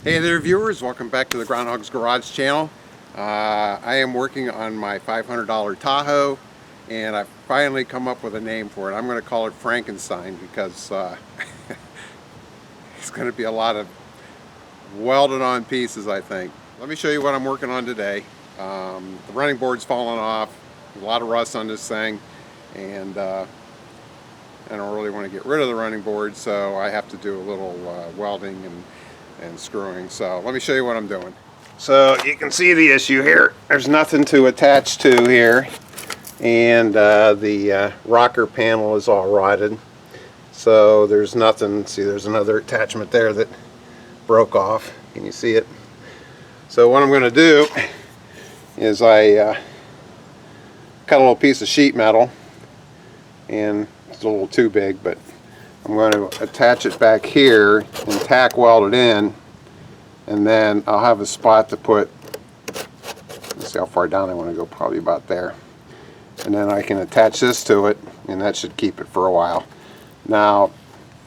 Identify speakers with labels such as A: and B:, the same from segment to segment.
A: Hey there viewers, welcome back to the Groundhog's Garage channel. I am working on my $500 Tahoe and I've finally come up with a name for it. I'm going to call it Frankenstein because it's going to be a lot of welded on pieces, I think. Let me show you what I'm working on today. The running board's falling off, a lot of rust on this thing, and I don't really want to get rid of the running board, so I have to do a little welding and screwing. So let me show you what I'm doing. So you can see the issue here. There's nothing to attach to here, and the rocker panel is all rotted. So there's nothing. See, there's another attachment there that broke off. Can you see it? So what I'm going to do is I cut a little piece of sheet metal, and it's a little too big, but I'm going to attach it back here and tack weld it in, and then I'll have a spot to put, let's see how far down I want to go, probably about there, and then I can attach this to it, and that should keep it for a while. Now,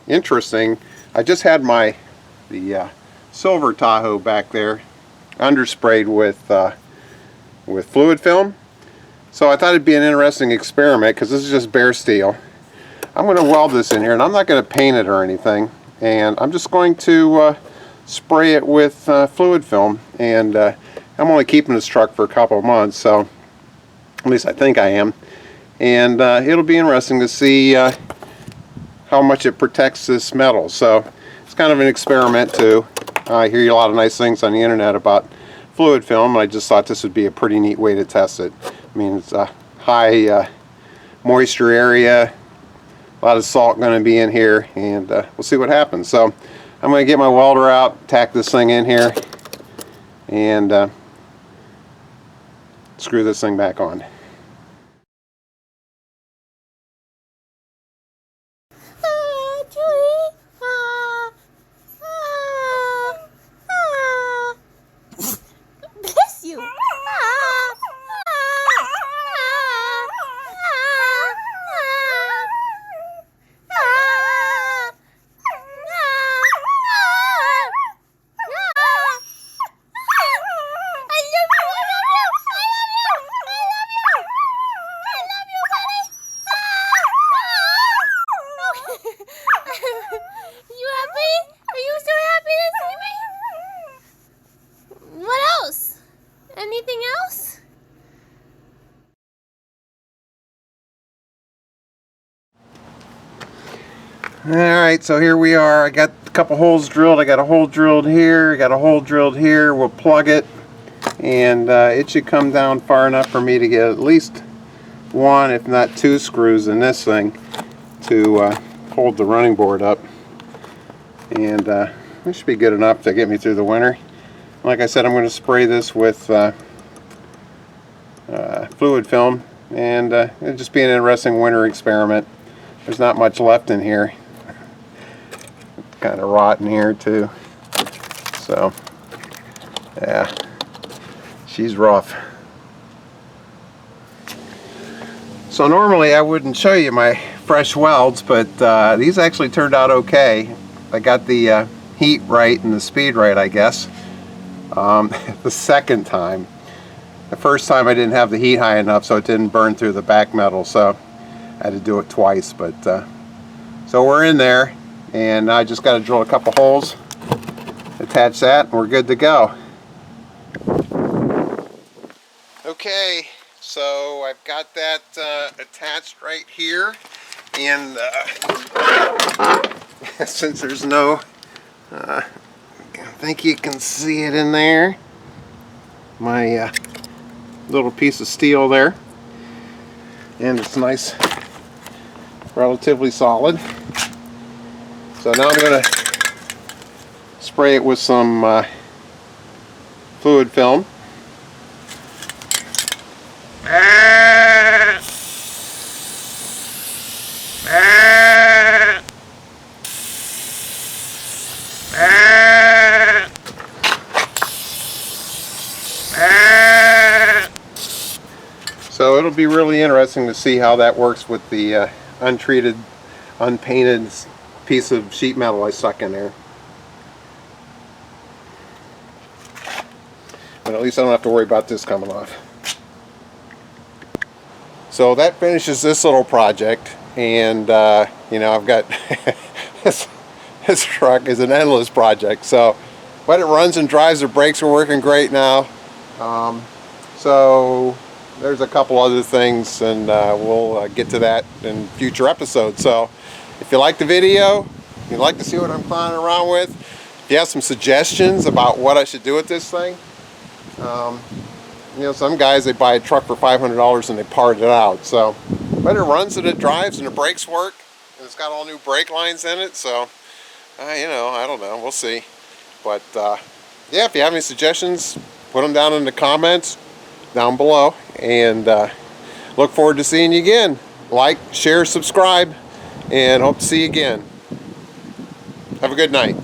A: interesting, I just had the silver Tahoe back there undersprayed with fluid film, so I thought it'd be an interesting experiment because this is just bare steel. I'm going to weld this in here, and I'm not going to paint it or anything, and I'm just going to spray it with fluid film, and I'm only keeping this truck for a couple of months, so at least I think I am, and it'll be interesting to see how much it protects this metal. So it's kind of an experiment too. I hear a lot of nice things on the internet about fluid film, and I just thought this would be a pretty neat way to test it. I mean, it's a high moisture area, a lot of salt going to be in here, and we'll see what happens. So I'm going to get my welder out, tack this thing in here, and screw this thing back on.
B: Bless you. Anything else?
A: Alright, so here we are. I got a couple holes drilled. I got a hole drilled here, I got a hole drilled here. We'll plug it, and it should come down far enough for me to get at least one, if not two screws in this thing to hold the running board up, and this should be good enough to get me through the winter. Like I said, I'm going to spray this with fluid film, and it'll just be an interesting winter experiment. There's not much left in here. It's kind of rotten here too. So, yeah, she's rough. So normally I wouldn't show you my fresh welds, but these actually turned out okay. I got the heat right and the speed right, I guess. The second time. The first time I didn't have the heat high enough, so it didn't burn through the back metal, so I had to do it twice. But so we're in there, and I just got to drill a couple holes, attach that, and we're good to go. Okay, so I've got that attached right here, and since there's no I think you can see it in there, my little piece of steel there, and it's nice, relatively solid. So now I'm going to spray it with some fluid film. So it'll be really interesting to see how that works with the untreated, unpainted piece of sheet metal I stuck in there. But at least I don't have to worry about this coming off. So that finishes this little project, and you know, I've got this truck is an endless project. So, but it runs and drives. The brakes are working great now. So there's a couple other things, and we'll get to that in future episodes. So if you like the video, you'd like to see what I'm clowning around with, if you have some suggestions about what I should do with this thing, you know, some guys, they buy a truck for $500 and they part it out. So, but it runs and it drives and the brakes work, and it's got all new brake lines in it. So, you know, I don't know, we'll see. But yeah, if you have any suggestions, put them down in the comments down below, and look forward to seeing you again. Like, share, subscribe, and hope to see you again. Have a good night.